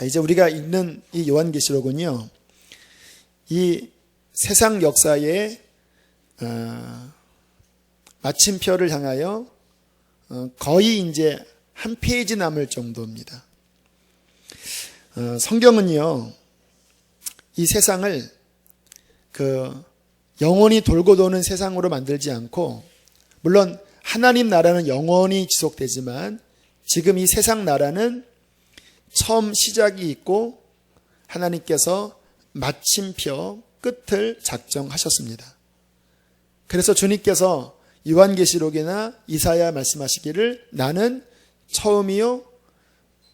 자, 이제 우리가 읽는 이 요한계시록은요, 이 세상 역사의 마침표를 향하여 거의 이제 한 페이지 남을 정도입니다. 성경은요, 이 세상을 영원히 돌고 도는 세상으로 만들지 않고, 물론 하나님 나라는 영원히 지속되지만 지금 이 세상 나라는 처음 시작이 있고 하나님께서 마침표 끝을 작정하셨습니다. 그래서 주님께서 요한계시록이나 이사야 말씀하시기를 나는 처음이요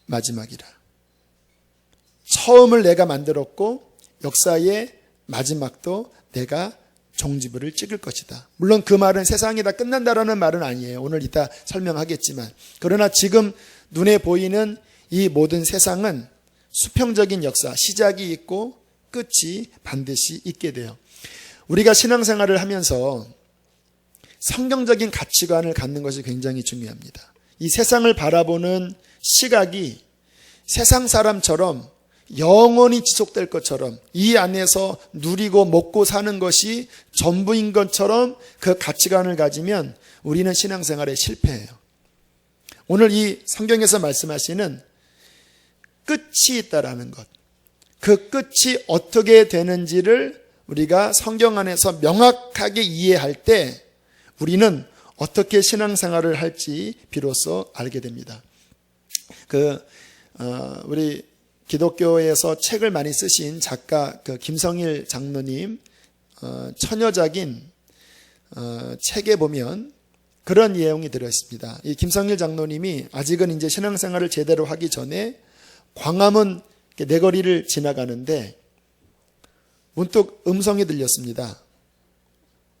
마지막이라. 처음을 내가 만들었고 역사의 마지막도 내가 종지부를 찍을 것이다. 물론 그 말은 세상이 다 끝난다라는 말은 아니에요. 오늘 이따 설명하겠지만. 그러나 지금 눈에 보이는 이 모든 세상은 수평적인 역사, 시작이 있고 끝이 반드시 있게 돼요. 우리가 신앙생활을 하면서 성경적인 가치관을 갖는 것이 굉장히 중요합니다. 이 세상을 바라보는 시각이 세상 사람처럼 영원히 지속될 것처럼 이 안에서 누리고 먹고 사는 것이 전부인 것처럼 그 가치관을 가지면 우리는 신앙생활에 실패해요. 오늘 이 성경에서 말씀하시는 끝이 있다라는 것, 그 끝이 어떻게 되는지를 우리가 성경 안에서 명확하게 이해할 때 우리는 어떻게 신앙생활을 할지 비로소 알게 됩니다. 우리 기독교에서 책을 많이 쓰신 작가 김성일 장로님 처녀작인 책에 보면 그런 내용이 들어있습니다. 이 김성일 장로님이 아직은 이제 신앙생활을 제대로 하기 전에 광화문 내거리를 지나가는데 문득 음성이 들렸습니다.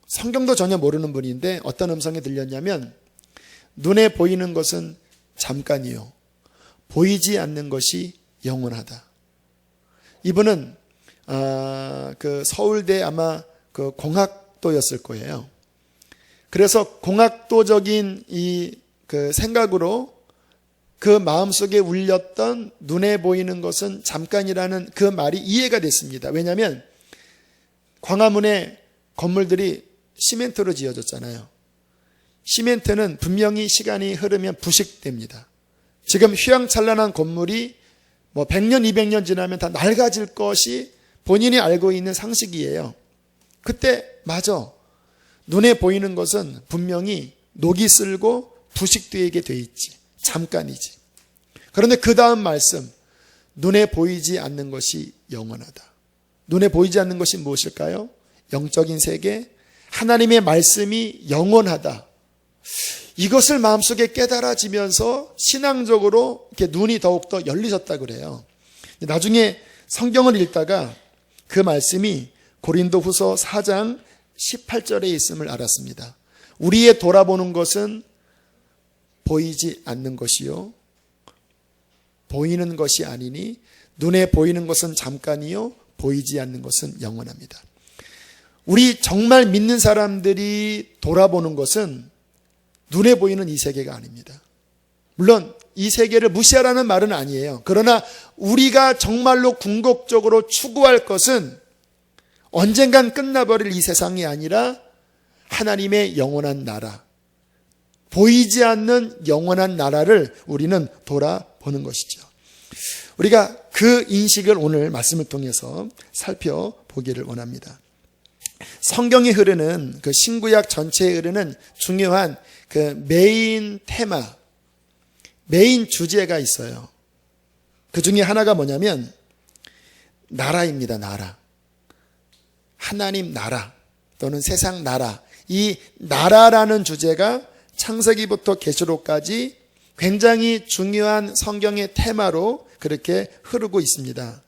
성경도 전혀 모르는 분인데 어떤 음성이 들렸냐면 눈에 보이는 것은 잠깐이요 보이지 않는 것이 영원하다. 이분은 서울대 아마 공학도였을 거예요. 그래서 공학도적인 이 생각으로 그 마음속에 울렸던 눈에 보이는 것은 잠깐이라는 그 말이 이해가 됐습니다. 왜냐하면 광화문의 건물들이 시멘트로 지어졌잖아요. 시멘트는 분명히 시간이 흐르면 부식됩니다. 지금 휘황찬란한 건물이 100년, 200년 지나면 다 낡아질 것이 본인이 알고 있는 상식이에요. 그때 맞아. 눈에 보이는 것은 분명히 녹이 슬고 부식되게 돼 있지. 잠깐이지. 그런데 그 다음 말씀, 눈에 보이지 않는 것이 영원하다. 눈에 보이지 않는 것이 무엇일까요? 영적인 세계, 하나님의 말씀이 영원하다. 이것을 마음속에 깨달아지면서 신앙적으로 이렇게 눈이 더욱더 열리셨다 그래요. 나중에 성경을 읽다가 그 말씀이 고린도후서 4장 18절에 있음을 알았습니다. 우리의 돌아보는 것은 보이지 않는 것이요 보이는 것이 아니니 눈에 보이는 것은 잠깐이요 보이지 않는 것은 영원합니다. 우리 정말 믿는 사람들이 돌아보는 것은 눈에 보이는 이 세계가 아닙니다. 물론 이 세계를 무시하라는 말은 아니에요. 그러나 우리가 정말로 궁극적으로 추구할 것은 언젠간 끝나버릴 이 세상이 아니라 하나님의 영원한 나라, 보이지 않는 영원한 나라를 우리는 돌아보는 것이죠. 우리가 그 인식을 오늘 말씀을 통해서 살펴보기를 원합니다. 성경이 흐르는 그 신구약 전체에 흐르는 중요한 그 메인 테마, 메인 주제가 있어요. 그 중에 하나가 뭐냐면 나라입니다. 나라. 하나님 나라 또는 세상 나라. 이 나라라는 주제가 창세기부터 계시록까지 굉장히 중요한 성경의 테마로 그렇게 흐르고 있습니다.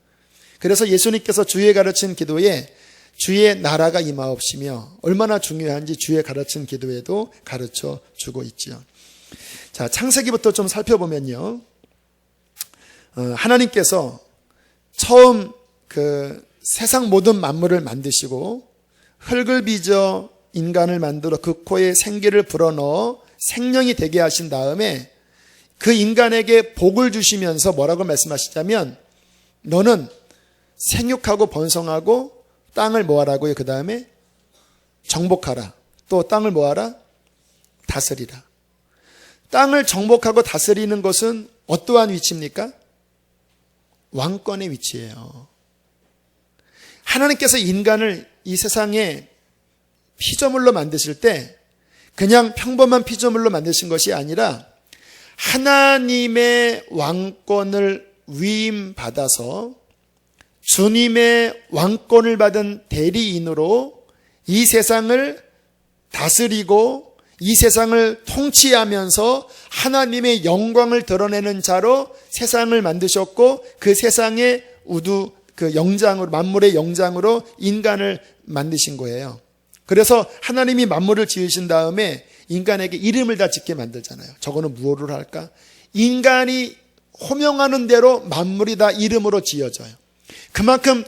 그래서 예수님께서 주의 가르친 기도에 주의 나라가 임하옵시며 얼마나 중요한지 주의 가르친 기도에도 가르쳐 주고 있죠. 자, 창세기부터 좀 살펴보면요. 하나님께서 처음 그 세상 모든 만물을 만드시고 흙을 빚어 인간을 만들어 그 코에 생기를 불어넣어 생명이 되게 하신 다음에 그 인간에게 복을 주시면서 뭐라고 말씀하시자면 너는 생육하고 번성하고 땅을 뭐하라고요? 그 다음에 정복하라. 또 땅을 뭐하라? 다스리라. 땅을 정복하고 다스리는 것은 어떠한 위치입니까? 왕권의 위치예요. 하나님께서 인간을 이 세상에 피조물로 만드실 때 그냥 평범한 피조물로 만드신 것이 아니라 하나님의 왕권을 위임받아서 주님의 왕권을 받은 대리인으로 이 세상을 다스리고 이 세상을 통치하면서 하나님의 영광을 드러내는 자로 세상을 만드셨고 그 세상의 그 영장으로, 만물의 영장으로 인간을 만드신 거예요. 그래서 하나님이 만물을 지으신 다음에 인간에게 이름을 다 짓게 만들잖아요. 저거는 무엇을 할까? 인간이 호명하는 대로 만물이 다 이름으로 지어져요. 그만큼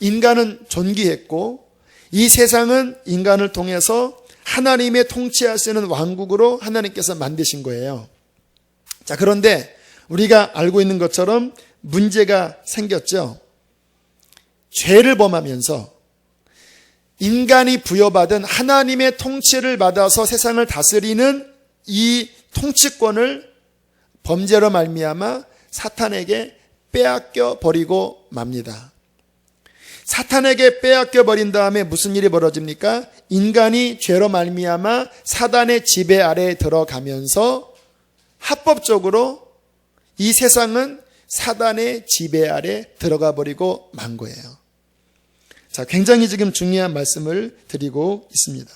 인간은 존귀했고 이 세상은 인간을 통해서 하나님의 통치할 수 있는 왕국으로 하나님께서 만드신 거예요. 자, 그런데 우리가 알고 있는 것처럼 문제가 생겼죠. 죄를 범하면서 인간이 부여받은 하나님의 통치를 받아서 세상을 다스리는 이 통치권을 범죄로 말미암아 사탄에게 빼앗겨 버리고 맙니다. 사탄에게 빼앗겨 버린 다음에 무슨 일이 벌어집니까? 인간이 죄로 말미암아 사단의 지배 아래에 들어가면서 합법적으로 이 세상은 사단의 지배 아래 들어가 버리고 만 거예요. 자, 굉장히 지금 중요한 말씀을 드리고 있습니다.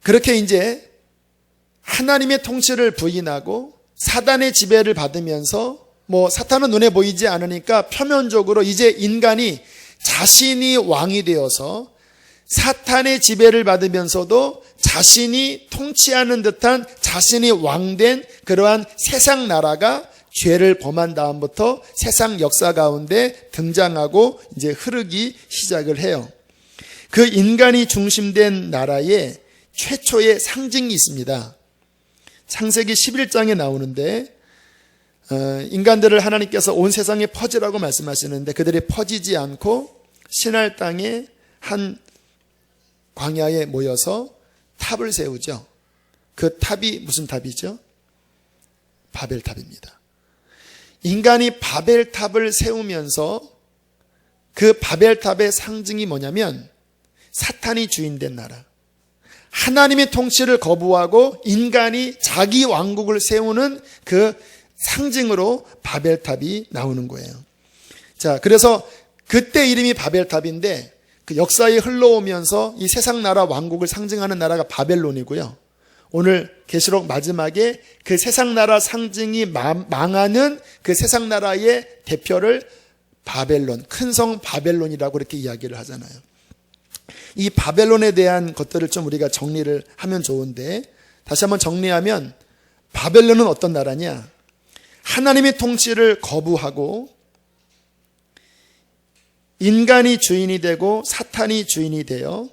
그렇게 이제 하나님의 통치를 부인하고 사단의 지배를 받으면서 사탄은 눈에 보이지 않으니까 표면적으로 이제 인간이 자신이 왕이 되어서 사탄의 지배를 받으면서도 자신이 통치하는 듯한 자신이 왕된 그러한 세상 나라가 죄를 범한 다음부터 세상 역사 가운데 등장하고 이제 흐르기 시작을 해요. 그 인간이 중심된 나라에 최초의 상징이 있습니다. 창세기 11장에 나오는데 인간들을 하나님께서 온 세상에 퍼지라고 말씀하시는데 그들이 퍼지지 않고 시날 땅에 한 광야에 모여서 탑을 세우죠. 그 탑이 무슨 탑이죠? 바벨탑입니다. 인간이 바벨탑을 세우면서 그 바벨탑의 상징이 뭐냐면 사탄이 주인된 나라, 하나님의 통치를 거부하고 인간이 자기 왕국을 세우는 그 상징으로 바벨탑이 나오는 거예요. 자, 그래서 그때 이름이 바벨탑인데 그 역사에 흘러오면서 이 세상 나라 왕국을 상징하는 나라가 바벨론이고요. 오늘 계시록 마지막에 그 세상 나라 상징이 망하는 그 세상 나라의 대표를 바벨론, 큰 성 바벨론이라고 이렇게 이야기를 하잖아요. 이 바벨론에 대한 것들을 좀 우리가 정리를 하면 좋은데, 다시 한번 정리하면 바벨론은 어떤 나라냐? 하나님의 통치를 거부하고 인간이 주인이 되고 사탄이 주인이 되어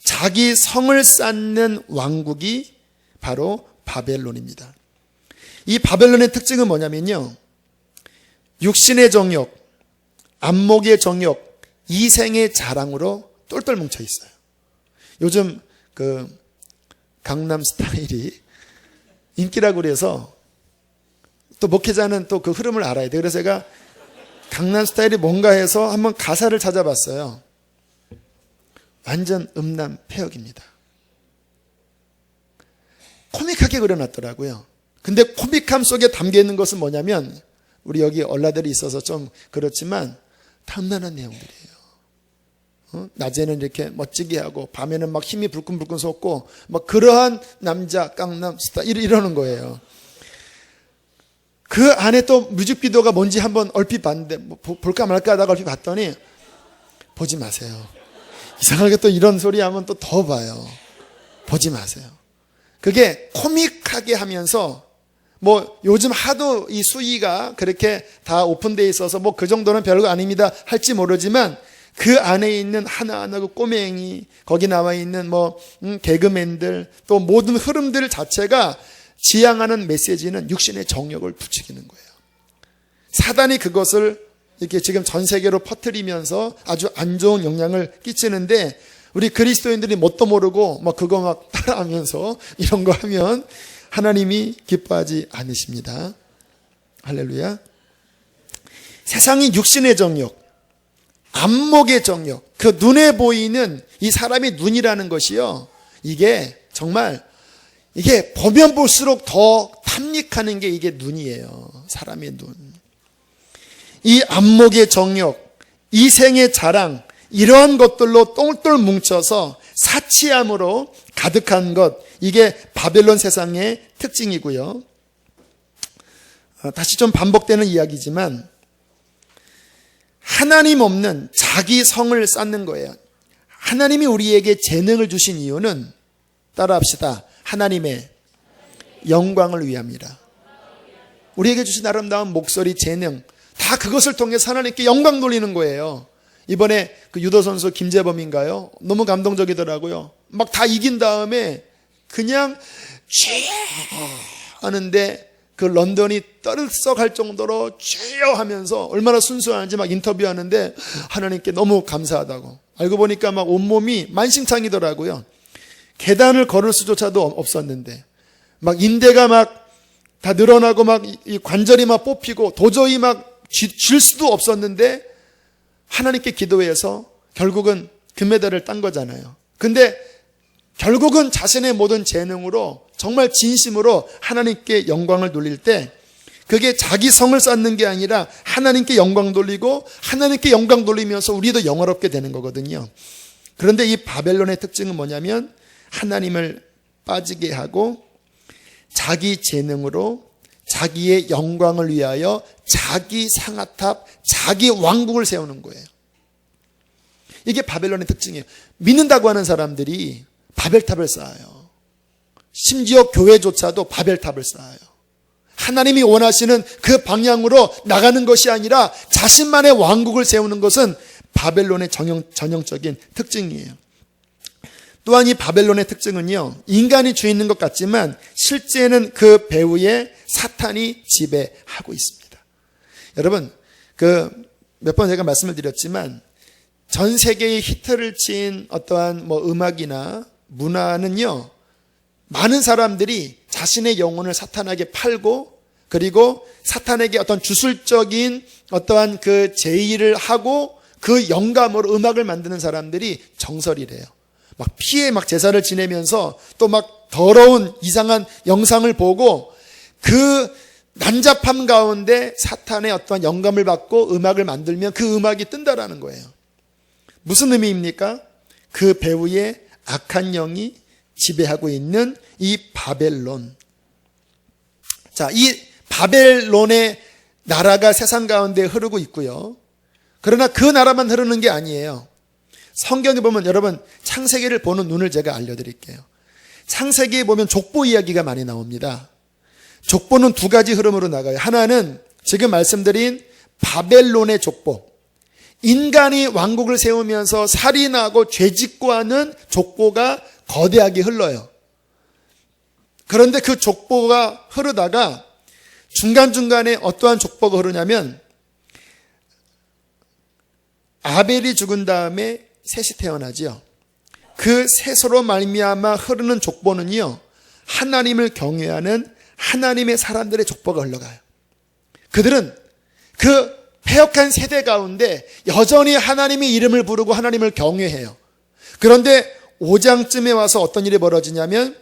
자기 성을 쌓는 왕국이 바로 바벨론입니다. 이 바벨론의 특징은 뭐냐면요, 육신의 정욕, 안목의 정욕, 이생의 자랑으로 똘똘 뭉쳐 있어요. 요즘 그 강남 스타일이 인기라고 그래서 또 목회자는 또 그 흐름을 알아야 돼요. 그래서 제가 강남 스타일이 뭔가 해서 한번 가사를 찾아봤어요. 완전 음란 폐역입니다. 코믹하게 그려놨더라고요. 근데 코믹함 속에 담겨있는 것은 뭐냐면, 우리 여기 얼라들이 있어서 좀 그렇지만 다 음란한 내용들이에요. 낮에는 이렇게 멋지게 하고 밤에는 막 힘이 불끈불끈 솟고 막 그러한 남자 강남 스타일 이러는 거예요. 그 안에 또 뮤직비디오가 뭔지 한번 얼핏 봤는데 볼까 말까 하다가 얼핏 봤더니 보지 마세요. 이상하게 또 이런 소리 하면 또 더 봐요. 보지 마세요. 그게 코믹하게 하면서 요즘 하도 이 수위가 그렇게 다 오픈되어 있어서 그 정도는 별거 아닙니다 할지 모르지만 그 안에 있는 하나하나 그 꼬맹이, 거기 나와 있는 개그맨들, 또 모든 흐름들 자체가 지향하는 메시지는 육신의 정욕을 부추기는 거예요. 사단이 그것을 이렇게 지금 전 세계로 퍼뜨리면서 아주 안 좋은 영향을 끼치는데, 우리 그리스도인들이 뭣도 모르고 막 그거 막 따라하면서 이런 거 하면 하나님이 기뻐하지 않으십니다. 할렐루야. 세상이 육신의 정욕, 안목의 정욕, 그 눈에 보이는 이 사람의 눈이라는 것이요, 이게 정말 이게 보면 볼수록 더 탐닉하는 게 이게 눈이에요. 사람의 눈. 이 안목의 정욕, 이생의 자랑, 이러한 것들로 똘똘 뭉쳐서 사치함으로 가득한 것, 이게 바벨론 세상의 특징이고요. 다시 좀 반복되는 이야기지만 하나님 없는 자기 성을 쌓는 거예요. 하나님이 우리에게 재능을 주신 이유는, 따라합시다, 하나님의 영광을 위함이라. 우리에게 주신 아름다운 목소리, 재능, 다 그것을 통해서 하나님께 영광 돌리는 거예요. 이번에 그 유도 선수 김재범인가요? 너무 감동적이더라고요. 막 다 이긴 다음에 그냥 주여 하는데 그 런던이 떠들썩할 정도로 주여 하면서 얼마나 순수한지 막 인터뷰하는데 하나님께 너무 감사하다고. 알고 보니까 막 온몸이 만신창이더라고요. 계단을 걸을 수조차도 없었는데 막 인대가 막 다 늘어나고 막 이 관절이 막 뽑히고 도저히 막 쥘 수도 없었는데 하나님께 기도해서 결국은 금메달을 딴 거잖아요. 근데 결국은 자신의 모든 재능으로 정말 진심으로 하나님께 영광을 돌릴 때 그게 자기 성을 쌓는 게 아니라 하나님께 영광 돌리고 하나님께 영광 돌리면서 우리도 영화롭게 되는 거거든요. 그런데 이 바벨론의 특징은 뭐냐면 하나님을 빠지게 하고 자기 재능으로 자기의 영광을 위하여 자기 상아탑, 자기 왕국을 세우는 거예요. 이게 바벨론의 특징이에요. 믿는다고 하는 사람들이 바벨탑을 쌓아요. 심지어 교회조차도 바벨탑을 쌓아요. 하나님이 원하시는 그 방향으로 나가는 것이 아니라 자신만의 왕국을 세우는 것은 바벨론의 전형적인 특징이에요. 또한 이 바벨론의 특징은요, 인간이 주인인 것 같지만 실제는 그 배후에 사탄이 지배하고 있습니다. 여러분, 몇 번 제가 말씀을 드렸지만 전 세계의 히트를 친 어떠한 음악이나 문화는요, 많은 사람들이 자신의 영혼을 사탄에게 팔고 그리고 사탄에게 어떤 주술적인 어떠한 그 제의를 하고 그 영감으로 음악을 만드는 사람들이 정설이래요. 막 피해 막 제사를 지내면서 또 막 더러운 이상한 영상을 보고 그 난잡함 가운데 사탄의 어떤 영감을 받고 음악을 만들면 그 음악이 뜬다라는 거예요. 무슨 의미입니까? 그 배후에 악한 영이 지배하고 있는 이 바벨론. 자, 이 바벨론의 나라가 세상 가운데 흐르고 있고요. 그러나 그 나라만 흐르는 게 아니에요. 성경에 보면 여러분 창세기를 보는 눈을 제가 알려드릴게요. 창세기에 보면 족보 이야기가 많이 나옵니다. 족보는 두 가지 흐름으로 나가요. 하나는 지금 말씀드린 바벨론의 족보. 인간이 왕국을 세우면서 살인하고 죄짓고 하는 족보가 거대하게 흘러요. 그런데 그 족보가 흐르다가 중간중간에 어떠한 족보가 흐르냐면 아벨이 죽은 다음에 셋이 태어나지요. 그 셋으로 말미암아 흐르는 족보는요, 하나님을 경외하는 하나님의 사람들의 족보가 흘러가요. 그들은 그 패역한 세대 가운데 여전히 하나님의 이름을 부르고 하나님을 경외해요. 그런데 5장쯤에 와서 어떤 일이 벌어지냐면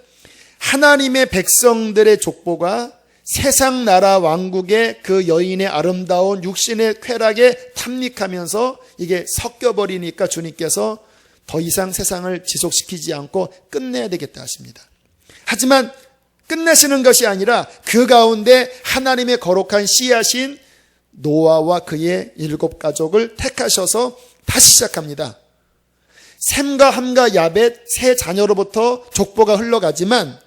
하나님의 백성들의 족보가 세상 나라 왕국의 그 여인의 아름다운 육신의 쾌락에 탐닉하면서 이게 섞여버리니까 주님께서 더 이상 세상을 지속시키지 않고 끝내야 되겠다 하십니다. 하지만 끝내시는 것이 아니라 그 가운데 하나님의 거룩한 씨앗인 노아와 그의 7 가족을 택하셔서 다시 시작합니다. 셈과 함과 야벳 세 자녀로부터 족보가 흘러가지만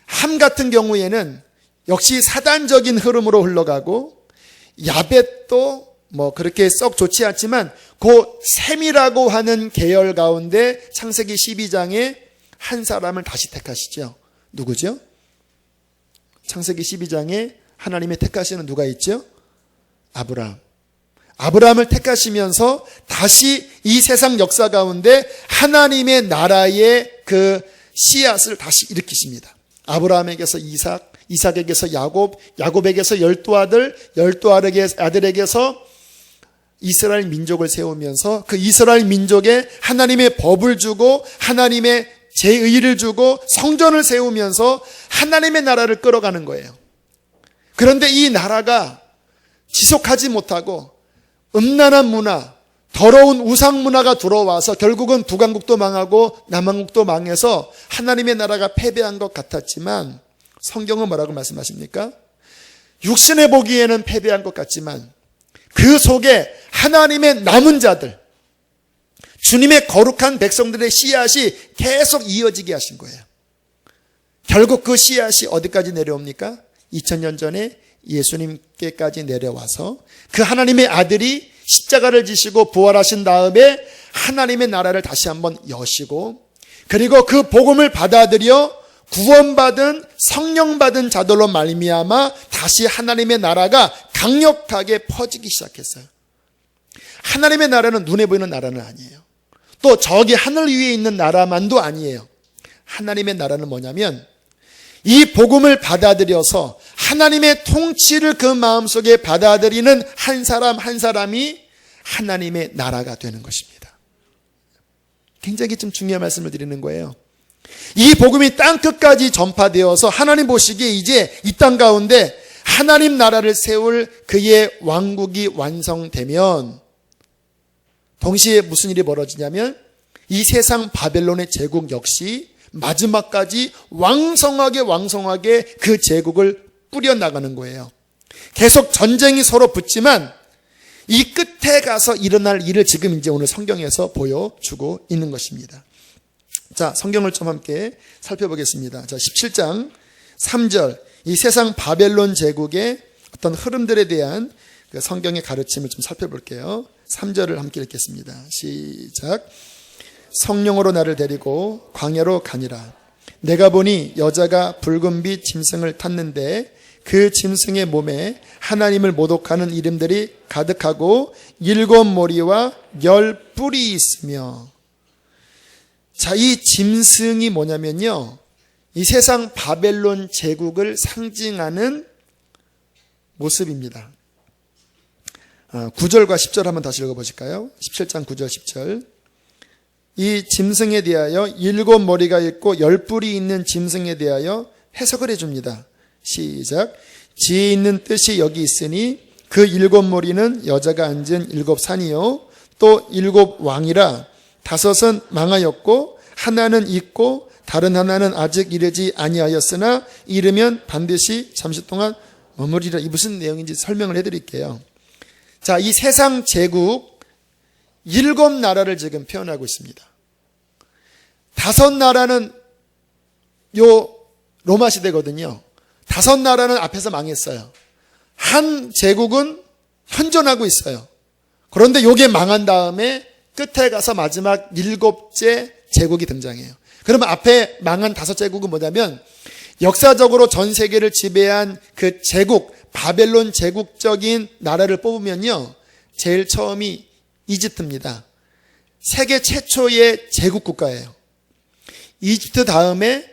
함 같은 경우에는 역시 사단적인 흐름으로 흘러가고 야벳도 그렇게 썩 좋지 않지만 그 셈이라고 하는 계열 가운데 창세기 12장에 한 사람을 다시 택하시죠. 누구죠? 창세기 12장에 하나님의 택하시는 누가 있죠? 아브라함. 아브라함을 택하시면서 다시 이 세상 역사 가운데 하나님의 나라의 그 씨앗을 다시 일으키십니다. 아브라함에게서 이삭, 이삭에게서 야곱, 야곱에게서 12아들, 12아들에게서 이스라엘 민족을 세우면서 그 이스라엘 민족에 하나님의 법을 주고 하나님의 제의를 주고 성전을 세우면서 하나님의 나라를 끌어가는 거예요. 그런데 이 나라가 지속하지 못하고 음란한 문화, 더러운 우상 문화가 들어와서 결국은 북왕국도 망하고 남왕국도 망해서 하나님의 나라가 패배한 것 같았지만 성경은 뭐라고 말씀하십니까? 육신에 보기에는 패배한 것 같지만 그 속에 하나님의 남은 자들, 주님의 거룩한 백성들의 씨앗이 계속 이어지게 하신 거예요. 결국 그 씨앗이 어디까지 내려옵니까? 2000년 전에 예수님께까지 내려와서 그 하나님의 아들이 십자가를 지시고 부활하신 다음에 하나님의 나라를 다시 한번 여시고 그리고 그 복음을 받아들여 구원받은 성령 받은 자들로 말미암아 다시 하나님의 나라가 강력하게 퍼지기 시작했어요. 하나님의 나라는 눈에 보이는 나라는 아니에요. 또 저기 하늘 위에 있는 나라만도 아니에요. 하나님의 나라는 뭐냐면 이 복음을 받아들여서 하나님의 통치를 그 마음속에 받아들이는 한 사람 한 사람이 하나님의 나라가 되는 것입니다. 굉장히 좀 중요한 말씀을 드리는 거예요. 이 복음이 땅끝까지 전파되어서 하나님 보시기에 이제 이 땅 가운데 하나님 나라를 세울 그의 왕국이 완성되면 동시에 무슨 일이 벌어지냐면 이 세상 바벨론의 제국 역시 마지막까지 왕성하게 그 제국을 뿌려나가는 거예요. 계속 전쟁이 서로 붙지만 이 끝에 가서 일어날 일을 지금 이제 오늘 성경에서 보여주고 있는 것입니다. 자, 성경을 좀 함께 살펴보겠습니다. 자, 17장 3절 이 세상 바벨론 제국의 어떤 흐름들에 대한 그 성경의 가르침을 좀 살펴볼게요. 3절을 함께 읽겠습니다. 시작. 성령으로 나를 데리고 광야로 가니라. 내가 보니 여자가 붉은 빛 짐승을 탔는데 그 짐승의 몸에 하나님을 모독하는 이름들이 가득하고 7 머리와 10 뿔이 있으며. 자, 이 짐승이 뭐냐면요, 이 세상 바벨론 제국을 상징하는 모습입니다. 9절과 10절 한번 다시 읽어보실까요? 17장 9절 10절. 이 짐승에 대하여 7 머리가 있고 10 뿔이 있는 짐승에 대하여 해석을 해줍니다. 시작. 지혜 있는 뜻이 여기 있으니 그 7 머리는 여자가 앉은 7 산이요 또 7 왕이라. 5은 망하였고 하나는 있고 다른 하나는 아직 이르지 아니하였으나 이르면 반드시 잠시 동안 머무리라. 이 무슨 내용인지 설명을 해드릴게요. 자, 이 세상 제국 7 나라를 지금 표현하고 있습니다. 5 나라는 요 로마 시대거든요. 5 나라는 앞에서 망했어요. 한 제국은 현존하고 있어요. 그런데 요게 망한 다음에 끝에 가서 마지막 7째 제국이 등장해요. 그러면 앞에 망한 5 제국은 뭐냐면 역사적으로 전 세계를 지배한 그 제국, 바벨론 제국적인 나라를 뽑으면요, 제일 처음이 이집트입니다. 세계 최초의 제국 국가예요. 이집트 다음에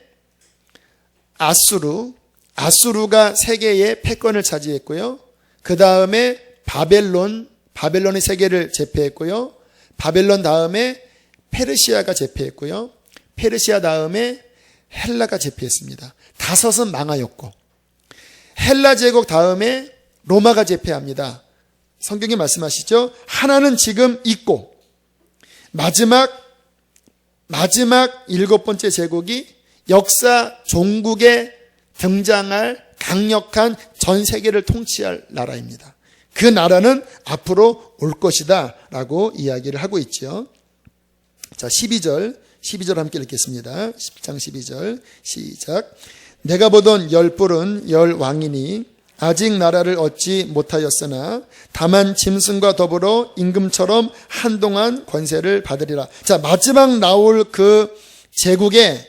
아수르가 세계의 패권을 차지했고요. 그 다음에 바벨론이 세계를 제패했고요. 바벨론 다음에 페르시아가 제패했고요. 페르시아 다음에 헬라가 제패했습니다. 5은 망하였고, 헬라 제국 다음에 로마가 제패합니다. 성경이 말씀하시죠. 하나는 지금 있고 마지막 7번째 제국이 역사 종국에 등장할 강력한 전 세계를 통치할 나라입니다. 그 나라는 앞으로 올 것이다 라고 이야기를 하고 있죠. 자, 12절 함께 읽겠습니다. 10장 12절 시작. 내가 보던 10 뿔은 10 왕이니 아직 나라를 얻지 못하였으나 다만 짐승과 더불어 임금처럼 한동안 권세를 받으리라. 자, 마지막 나올 그 제국에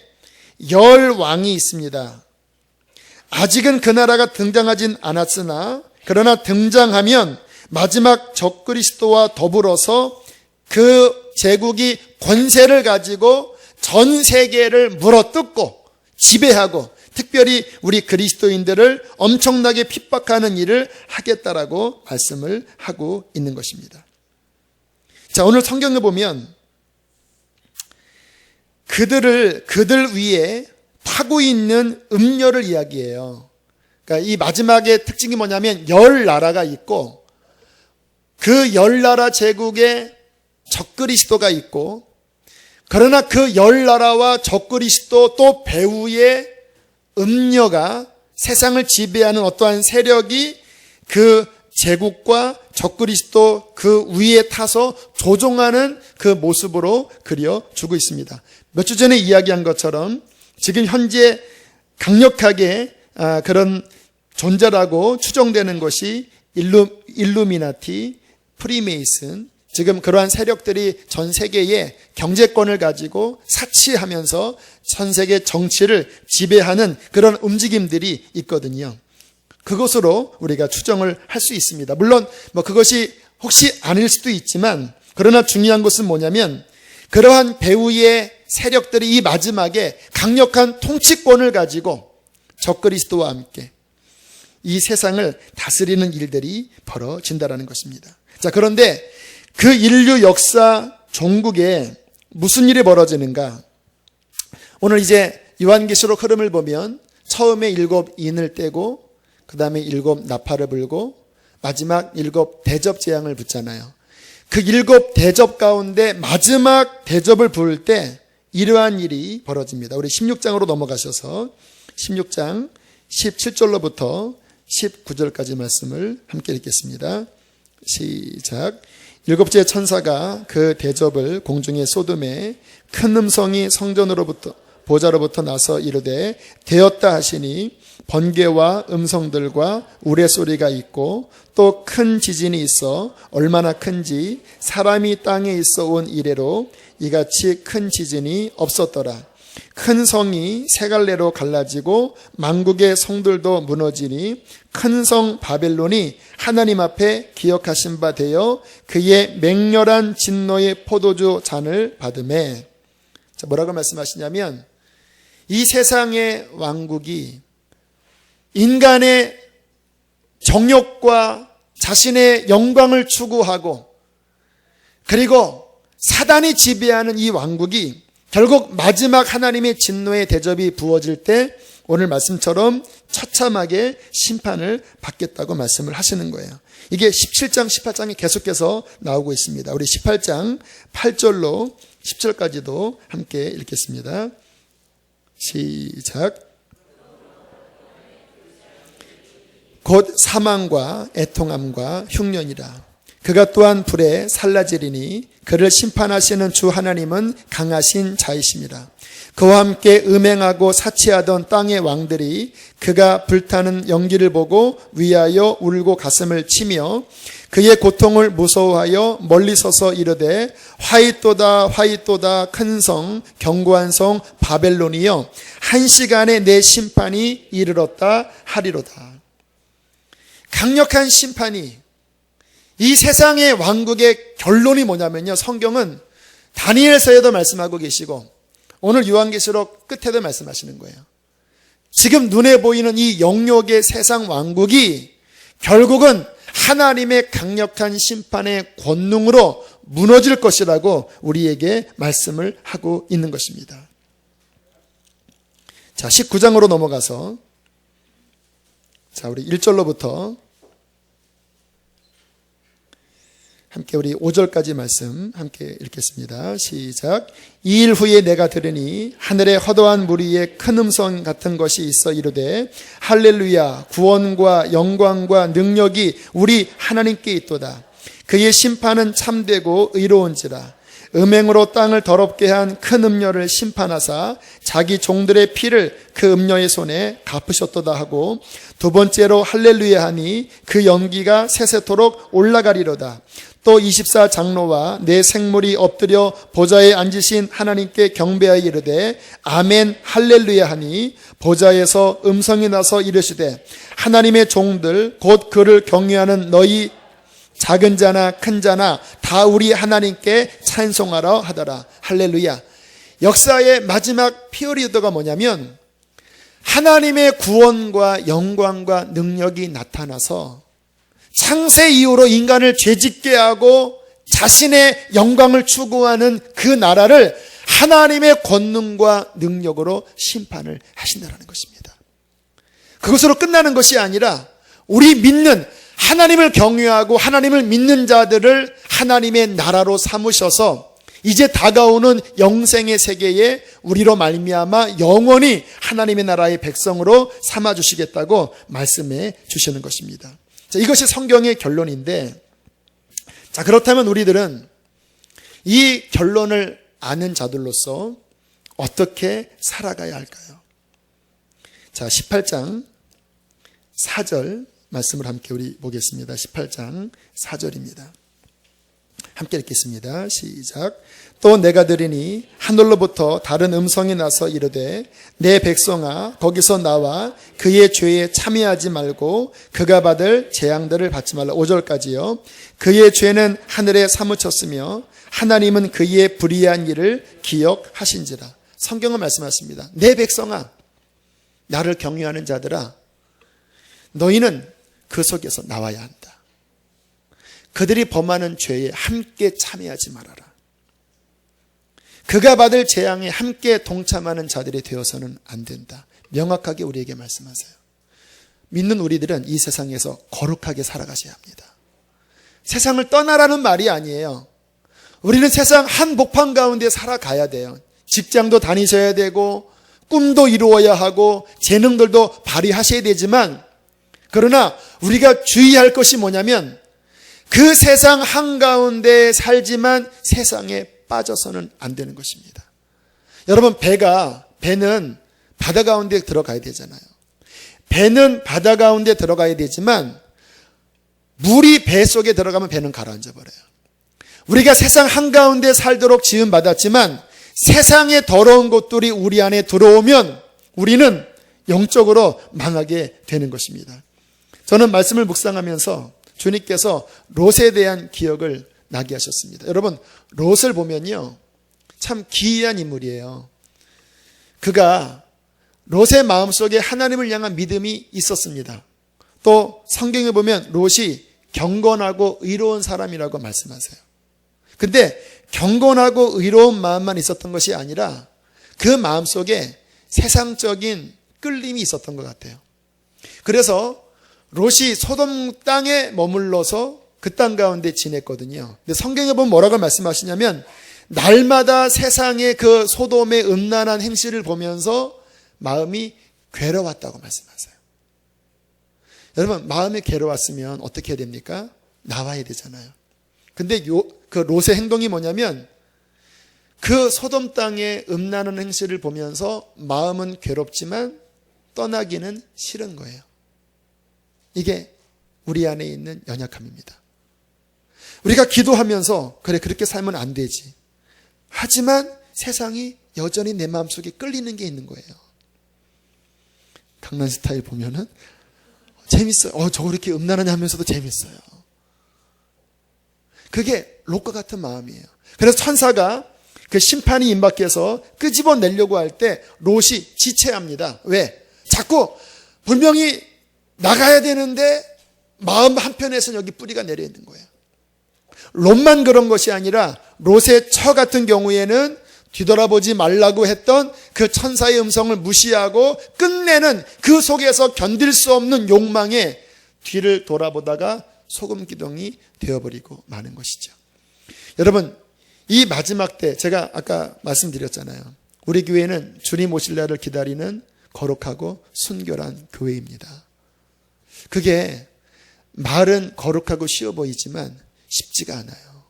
10 왕이 있습니다. 아직은 그 나라가 등장하진 않았으나 그러나 등장하면 마지막 적그리스도와 더불어서 그 제국이 권세를 가지고 전 세계를 물어뜯고 지배하고 특별히 우리 그리스도인들을 엄청나게 핍박하는 일을 하겠다라고 말씀을 하고 있는 것입니다. 자, 오늘 성경에 보면 그들 위에 타고 있는 음녀를 이야기해요. 그러니까 이 마지막의 특징이 뭐냐면 10나라가 있고 그 10나라 제국에 적그리스도가 있고 그러나 그 10나라와 적그리스도 또 배후에 음녀가 세상을 지배하는 어떠한 세력이 그 제국과 적그리스도 그 위에 타서 조종하는 그 모습으로 그려주고 있습니다. 몇 주 전에 이야기한 것처럼 지금 현재 강력하게 그런 존재라고 추정되는 것이 일루미나티, 프리메이슨, 지금 그러한 세력들이 전 세계의 경제권을 가지고 사치하면서 전 세계 정치를 지배하는 그런 움직임들이 있거든요. 그것으로 우리가 추정을 할 수 있습니다. 물론 그것이 혹시 아닐 수도 있지만 그러나 중요한 것은 뭐냐면 그러한 배후의 세력들이 이 마지막에 강력한 통치권을 가지고 적그리스도와 함께 이 세상을 다스리는 일들이 벌어진다라는 것입니다. 자, 그런데 그 인류 역사 종국에 무슨 일이 벌어지는가? 오늘 이제 요한계시록 흐름을 보면 처음에 7 인을 떼고 그 다음에 7 나팔을 불고 마지막 7 대접 재앙을 붙잖아요. 그 7 대접 가운데 마지막 대접을 부을 때 이러한 일이 벌어집니다. 우리 16장으로 넘어가셔서 16장 17절로부터 19절까지 말씀을 함께 읽겠습니다. 시작. 7째 천사가 그 대접을 공중에 쏟음에 큰 음성이 성전으로부터 보좌로부터 나서 이르되 되었다 하시니 번개와 음성들과 우레소리가 있고 또 큰 지진이 있어 얼마나 큰지 사람이 땅에 있어 온 이래로 이같이 큰 지진이 없었더라. 큰 성이 세 갈래로 갈라지고 만국의 성들도 무너지니 큰 성 바벨론이 하나님 앞에 기억하신 바 되어 그의 맹렬한 진노의 포도주 잔을 받으매. 자, 뭐라고 말씀하시냐면 이 세상의 왕국이 인간의 정욕과 자신의 영광을 추구하고 그리고 사단이 지배하는 이 왕국이 결국 마지막 하나님의 진노의 대접이 부어질 때 오늘 말씀처럼 처참하게 심판을 받겠다고 말씀을 하시는 거예요. 이게 17장, 18장에 계속해서 나오고 있습니다. 우리 18장 8절로 10절까지도 함께 읽겠습니다. 시작. 곧 사망과 애통함과 흉년이라. 그가 또한 불에 살라지리니 그를 심판하시는 주 하나님은 강하신 자이십니다. 그와 함께 음행하고 사치하던 땅의 왕들이 그가 불타는 연기를 보고 위하여 울고 가슴을 치며 그의 고통을 무서워하여 멀리 서서 이르되 화이또다 화이또다 큰 성 견고한 성 바벨론이여 한 시간에 내 심판이 이르렀다 하리로다. 강력한 심판이 이 세상의 왕국의 결론이 뭐냐면요, 성경은 다니엘서에도 말씀하고 계시고 오늘 요한계시록 끝에도 말씀하시는 거예요. 지금 눈에 보이는 이 영역의 세상 왕국이 결국은 하나님의 강력한 심판의 권능으로 무너질 것이라고 우리에게 말씀을 하고 있는 것입니다. 자, 19장으로 넘어가서 자, 우리 1절로부터 함께 우리 5절까지 말씀 함께 읽겠습니다. 시작. 이 일 후에 내가 들으니 하늘에 허도한 물 위에 큰 음성 같은 것이 있어 이르되 할렐루야 구원과 영광과 능력이 우리 하나님께 있도다. 그의 심판은 참되고 의로운지라. 음행으로 땅을 더럽게 한 큰 음녀를 심판하사 자기 종들의 피를 그 음녀의 손에 갚으셨도다 하고 두 번째로 할렐루야 하니 그 연기가 세세토록 올라가리로다. 또 24장로와 내 생물이 엎드려 보좌에 앉으신 하나님께 경배하여 이르되 아멘 할렐루야 하니 보좌에서 음성이 나서 이르시되 하나님의 종들 곧 그를 경외하는 너희 작은 자나 큰 자나 다 우리 하나님께 찬송하라 하더라. 할렐루야. 역사의 마지막 피어리더가 뭐냐면 하나님의 구원과 영광과 능력이 나타나서 창세 이후로 인간을 죄짓게 하고 자신의 영광을 추구하는 그 나라를 하나님의 권능과 능력으로 심판을 하신다는 것입니다. 그것으로 끝나는 것이 아니라 우리 믿는 하나님을 경외하고 하나님을 믿는 자들을 하나님의 나라로 삼으셔서 이제 다가오는 영생의 세계에 우리로 말미암아 영원히 하나님의 나라의 백성으로 삼아주시겠다고 말씀해 주시는 것입니다. 자, 이것이 성경의 결론인데, 자, 그렇다면 우리들은 이 결론을 아는 자들로서 어떻게 살아가야 할까요? 자, 18장 4절 말씀을 함께 우리 보겠습니다. 18장 4절입니다. 함께 읽겠습니다. 시작. 또 내가 들으니 하늘로부터 다른 음성이 나서 이르되 내 백성아 거기서 나와 그의 죄에 참여하지 말고 그가 받을 재앙들을 받지 말라. 5절까지요. 그의 죄는 하늘에 사무쳤으며 하나님은 그의 불의한 일을 기억하신지라. 성경은 말씀하십니다. 내 백성아, 나를 경외하는 자들아, 너희는 그 속에서 나와야 한다. 그들이 범하는 죄에 함께 참여하지 말아라. 그가 받을 재앙에 함께 동참하는 자들이 되어서는 안 된다. 명확하게 우리에게 말씀하세요. 믿는 우리들은 이 세상에서 거룩하게 살아가셔야 합니다. 세상을 떠나라는 말이 아니에요. 우리는 세상 한복판 가운데 살아가야 돼요. 직장도 다니셔야 되고 꿈도 이루어야 하고 재능들도 발휘하셔야 되지만, 그러나 우리가 주의할 것이 뭐냐면 그 세상 한가운데 살지만 세상에 빠져서는 안 되는 것입니다. 여러분, 배는 바다 가운데 들어가야 되잖아요. 배는 바다 가운데 들어가야 되지만 물이 배 속에 들어가면 배는 가라앉아 버려요. 우리가 세상 한가운데 살도록 지음받았지만 세상의 더러운 것들이 우리 안에 들어오면 우리는 영적으로 망하게 되는 것입니다. 저는 말씀을 묵상하면서 주님께서 롯에 대한 기억을 나게 하셨습니다. 여러분, 롯을 보면요, 참 기이한 인물이에요. 그가 롯의 마음속에 하나님을 향한 믿음이 있었습니다. 또 성경에 보면 롯이 경건하고 의로운 사람이라고 말씀하세요. 근데 경건하고 의로운 마음만 있었던 것이 아니라 그 마음속에 세상적인 끌림이 있었던 것 같아요. 그래서 롯이 소돔 땅에 머물러서 그 땅 가운데 지냈거든요. 근데 성경에 보면 뭐라고 말씀하시냐면 날마다 세상의 그 소돔의 음란한 행실을 보면서 마음이 괴로웠다고 말씀하세요. 여러분, 마음이 괴로웠으면 어떻게 해야 됩니까? 나와야 되잖아요. 근데 그 롯의 행동이 뭐냐면 그 소돔 땅의 음란한 행실을 보면서 마음은 괴롭지만 떠나기는 싫은 거예요. 이게 우리 안에 있는 연약함입니다. 우리가 기도하면서 그래, 그렇게 살면 안 되지. 하지만 세상이 여전히 내 마음속에 끌리는 게 있는 거예요. 강남스타일 보면은 재밌어요. 저거 이렇게 음란하냐 하면서도 재밌어요. 그게 롯과 같은 마음이에요. 그래서 천사가 그 심판이 임박해서 끄집어내려고 할 때 롯이 지체합니다. 왜? 자꾸 분명히 나가야 되는데 마음 한편에서는 여기 뿌리가 내려 있는 거예요. 롯만 그런 것이 아니라 롯의 처 같은 경우에는 뒤돌아보지 말라고 했던 그 천사의 음성을 무시하고 끝내는 그 속에서 견딜 수 없는 욕망에 뒤를 돌아보다가 소금 기둥이 되어버리고 마는 것이죠. 여러분, 이 마지막 때 제가 아까 말씀드렸잖아요. 우리 교회는 주님 오실 날을 기다리는 거룩하고 순결한 교회입니다. 그게 말은 거룩하고 쉬워 보이지만 쉽지가 않아요.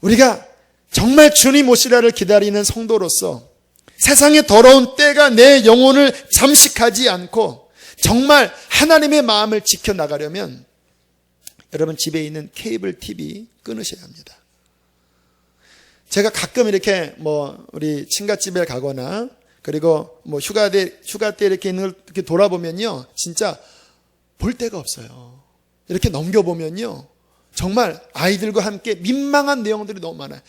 우리가 정말 주님 오실 날을 기다리는 성도로서 세상의 더러운 때가 내 영혼을 잠식하지 않고 정말 하나님의 마음을 지켜나가려면 여러분 집에 있는 케이블 TV 끊으셔야 합니다. 제가 가끔 이렇게 우리 친가집에 가거나 그리고 휴가 때 이렇게 있는 걸 이렇게 돌아보면요, 진짜 볼 데가 없어요. 이렇게 넘겨보면요, 정말 아이들과 함께 민망한 내용들이 너무 많아요.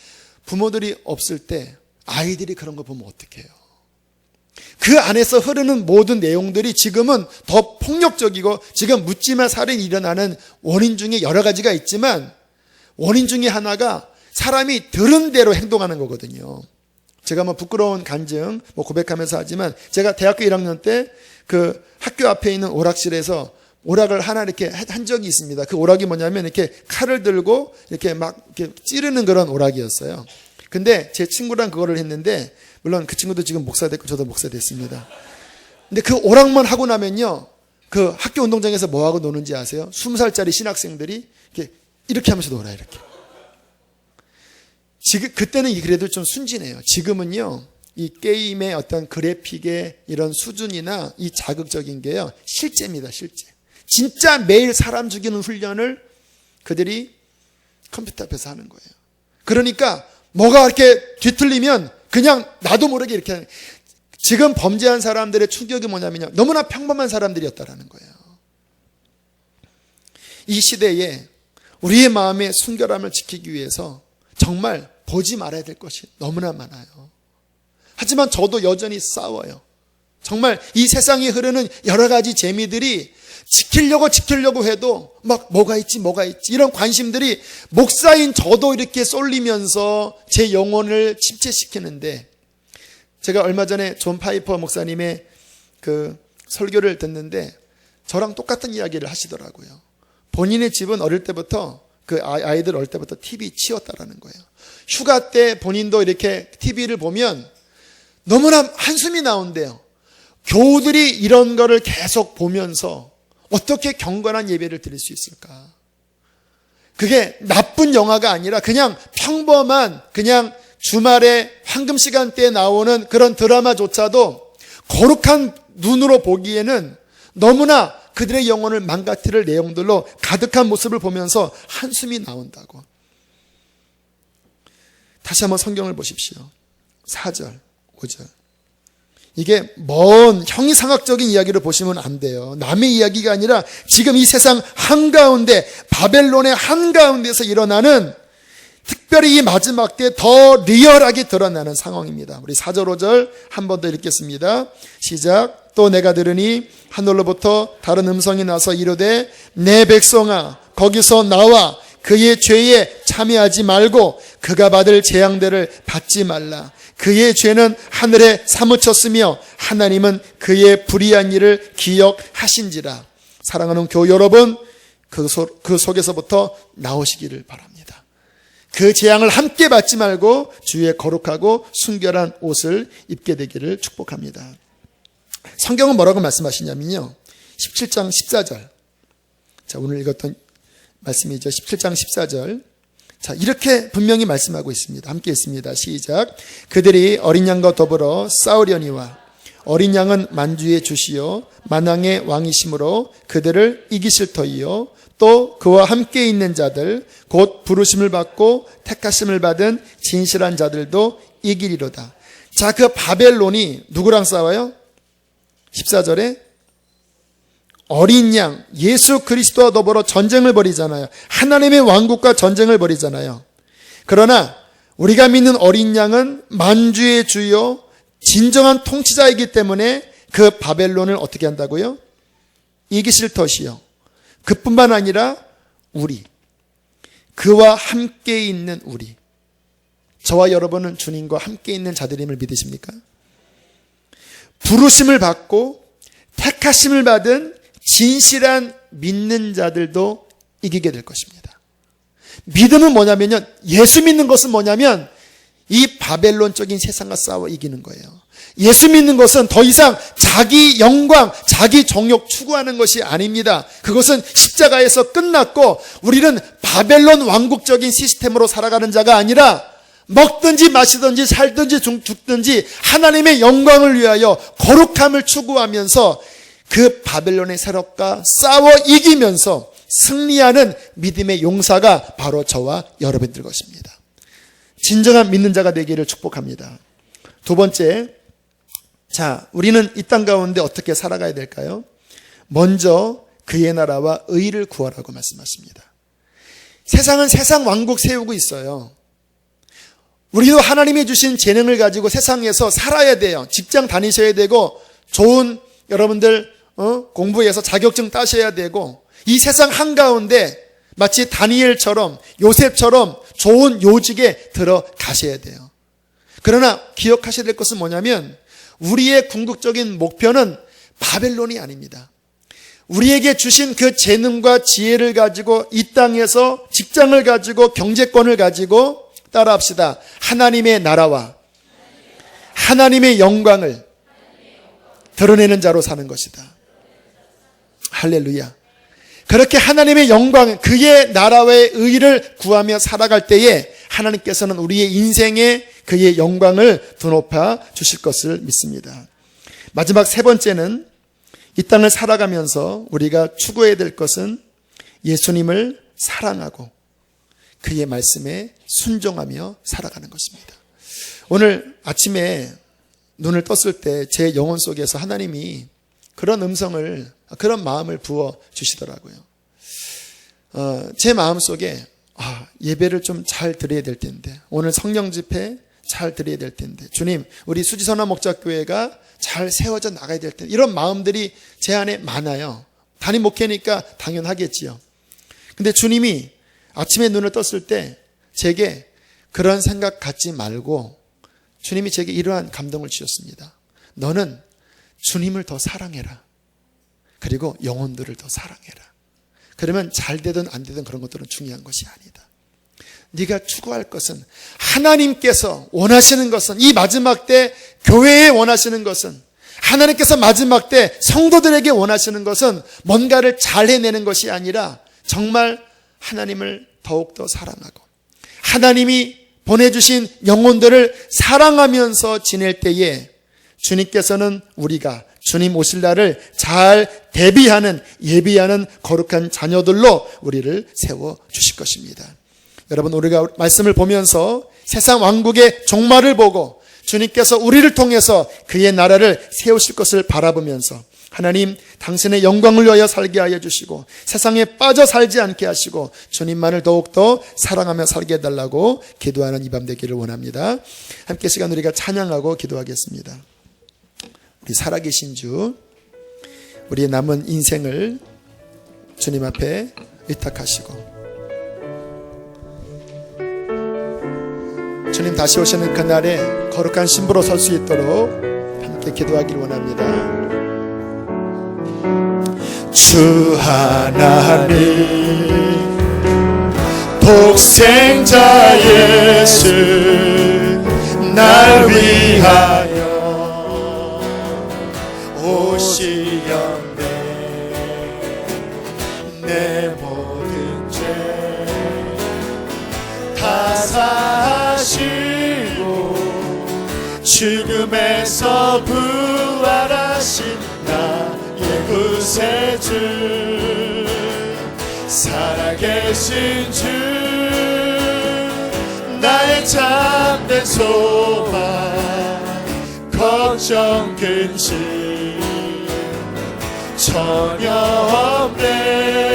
부모들이 없을 때 아이들이 그런 거 보면 어떡해요? 그 안에서 흐르는 모든 내용들이 지금은 더 폭력적이고, 지금 묻지마 살인이 일어나는 원인 중에 여러 가지가 있지만 원인 중에 하나가 사람이 들은 대로 행동하는 거거든요. 제가 부끄러운 간증 고백하면서 하지만, 제가 대학교 1학년 때 그 학교 앞에 있는 오락실에서 오락을 하나 이렇게 한 적이 있습니다. 그 오락이 뭐냐면 이렇게 칼을 들고 이렇게 막 이렇게 찌르는 그런 오락이었어요. 근데 제 친구랑 그거를 했는데, 물론 그 친구도 지금 목사 됐고 저도 목사 됐습니다. 근데 그 오락만 하고 나면요, 그 학교 운동장에서 뭐 하고 노는지 아세요? 20살짜리 신학생들이 이렇게 하면서 놀아요. 이렇게. 지금 그때는 그래도 좀 순진해요. 지금은요, 이 게임의 어떤 그래픽의 이런 수준이나 이 자극적인 게요, 실제입니다. 실제. 진짜 매일 사람 죽이는 훈련을 그들이 컴퓨터 앞에서 하는 거예요. 그러니까 뭐가 이렇게 뒤틀리면 그냥 나도 모르게 이렇게 하는. 지금 범죄한 사람들의 충격이 뭐냐면요, 너무나 평범한 사람들이었다라는 거예요. 이 시대에 우리의 마음의 순결함을 지키기 위해서 정말 보지 말아야 될 것이 너무나 많아요. 하지만 저도 여전히 싸워요. 정말 이 세상에 흐르는 여러 가지 재미들이 지키려고 해도 뭐가 있지 이런 관심들이 목사인 저도 이렇게 쏠리면서 제 영혼을 침체시키는데, 제가 얼마 전에 존 파이퍼 목사님의 그 설교를 듣는데 저랑 똑같은 이야기를 하시더라고요. 본인의 집은 어릴 때부터, 그 아이들 어릴 때부터 TV 치웠다라는 거예요. 휴가 때 본인도 이렇게 TV를 보면 너무나 한숨이 나온대요. 교우들이 이런 거를 계속 보면서 어떻게 경건한 예배를 드릴 수 있을까? 그게 나쁜 영화가 아니라 그냥 평범한, 그냥 주말에 황금 시간대에 나오는 그런 드라마조차도 거룩한 눈으로 보기에는 너무나 그들의 영혼을 망가뜨릴 내용들로 가득한 모습을 보면서 한숨이 나온다고. 다시 한번 성경을 보십시오. 4절, 5절. 이게 먼 형이상학적인 이야기를 보시면 안 돼요. 남의 이야기가 아니라 지금 이 세상 한가운데, 바벨론의 한가운데서 일어나는, 특별히 이 마지막 때 더 리얼하게 드러나는 상황입니다. 우리 4절 5절 한 번 더 읽겠습니다. 시작. 또 내가 들으니 하늘로부터 다른 음성이 나서 이르되, 내 백성아 거기서 나와 그의 죄에 참여하지 말고 그가 받을 재앙들을 받지 말라. 그의 죄는 하늘에 사무쳤으며 하나님은 그의 불의한 일을 기억하신지라. 사랑하는 교우 여러분, 그 속에서부터 나오시기를 바랍니다. 그 재앙을 함께 받지 말고 주의 거룩하고 순결한 옷을 입게 되기를 축복합니다. 성경은 뭐라고 말씀하시냐면요, 17장 14절. 자, 오늘 읽었던 말씀이죠. 17장 14절. 자, 이렇게 분명히 말씀하고 있습니다. 함께 읽습니다. 시작. 그들이 어린 양과 더불어 싸우려니와 어린 양은 만주의 주시요 만왕의 왕이심으로 그들을 이기실 터이요 또 그와 함께 있는 자들 곧 부르심을 받고 택하심을 받은 진실한 자들도 이기리로다. 자, 그 바벨론이 누구랑 싸워요? 14절에 어린 양 예수 그리스도와 더불어 전쟁을 벌이잖아요. 하나님의 왕국과 전쟁을 벌이잖아요. 그러나 우리가 믿는 어린 양은 만주의 주요 진정한 통치자이기 때문에 그 바벨론을 어떻게 한다고요? 이기실 터이요. 그뿐만 아니라 우리, 그와 함께 있는 우리, 저와 여러분은 주님과 함께 있는 자들임을 믿으십니까? 부르심을 받고 택하심을 받은 진실한 믿는 자들도 이기게 될 것입니다. 믿음은 뭐냐면요, 예수 믿는 것은 뭐냐면 이 바벨론적인 세상과 싸워 이기는 거예요. 예수 믿는 것은 더 이상 자기 영광, 자기 정욕 추구하는 것이 아닙니다. 그것은 십자가에서 끝났고 우리는 바벨론 왕국적인 시스템으로 살아가는 자가 아니라 먹든지 마시든지 살든지 죽든지 하나님의 영광을 위하여 거룩함을 추구하면서 그 바벨론의 세력과 싸워 이기면서 승리하는 믿음의 용사가 바로 저와 여러분들 것입니다. 진정한 믿는 자가 되기를 축복합니다. 두 번째, 자, 우리는 이 땅 가운데 어떻게 살아가야 될까요? 먼저 그의 나라와 의를 구하라고 말씀하십니다. 세상은 세상 왕국 세우고 있어요. 우리도 하나님이 주신 재능을 가지고 세상에서 살아야 돼요. 직장 다니셔야 되고 좋은 여러분들 공부해서 자격증 따셔야 되고 이 세상 한가운데 마치 다니엘처럼 요셉처럼 좋은 요직에 들어가셔야 돼요. 그러나 기억하셔야 될 것은 뭐냐면 우리의 궁극적인 목표는 바벨론이 아닙니다. 우리에게 주신 그 재능과 지혜를 가지고 이 땅에서 직장을 가지고 경제권을 가지고 따라합시다. 하나님의 나라와 하나님의 영광을 드러내는 자로 사는 것이다. 할렐루야. 그렇게 하나님의 영광, 그의 나라의 의를 구하며 살아갈 때에 하나님께서는 우리의 인생에 그의 영광을 드높아 주실 것을 믿습니다. 마지막 세 번째는 이 땅을 살아가면서 우리가 추구해야 될 것은 예수님을 사랑하고 그의 말씀에 순종하며 살아가는 것입니다. 오늘 아침에 눈을 떴을 때 제 영혼 속에서 하나님이 그런 음성을, 그런 마음을 부어 주시더라고요. 제 마음 속에 예배를 좀 잘 드려야 될 텐데, 오늘 성령 집회 잘 드려야 될 텐데, 주님, 우리 수지선화 목자교회가 잘 세워져 나가야 될 텐데, 이런 마음들이 제 안에 많아요. 담임 목회니까 당연하겠지요. 근데 주님이 아침에 눈을 떴을 때 제게 그런 생각 갖지 말고 주님이 제게 이러한 감동을 주셨습니다. 너는 주님을 더 사랑해라. 그리고 영혼들을 더 사랑해라. 그러면 잘 되든 안 되든 그런 것들은 중요한 것이 아니다. 네가 추구할 것은, 하나님께서 원하시는 것은, 이 마지막 때 교회에 원하시는 것은, 하나님께서 마지막 때 성도들에게 원하시는 것은 뭔가를 잘 해내는 것이 아니라 정말 하나님을 더욱더 사랑하고 하나님이 보내주신 영혼들을 사랑하면서 지낼 때에 주님께서는 우리가 주님 오실 날을 잘 대비하는, 예비하는 거룩한 자녀들로 우리를 세워주실 것입니다. 여러분, 우리가 말씀을 보면서 세상 왕국의 종말을 보고 주님께서 우리를 통해서 그의 나라를 세우실 것을 바라보면서 하나님, 당신의 영광을 위하여 살게 하여 주시고 세상에 빠져 살지 않게 하시고 주님만을 더욱더 사랑하며 살게 해달라고 기도하는 이 밤 되기를 원합니다. 함께 시간 우리가 찬양하고 기도하겠습니다. 우리 살아계신 주, 우리의 남은 인생을 주님 앞에 의탁하시고 주님 다시 오시는 그날에 거룩한 신부로 설 수 있도록 함께 기도하기를 원합니다. 주 하나님, 독생자 예수 날 위하여 오시었네. 내 모든 죄 다 사하시고 죽음에서 부활하신 나의 구세주, 살아계신 주, 나의 참된 소망, 걱정 근심 전혀 없네.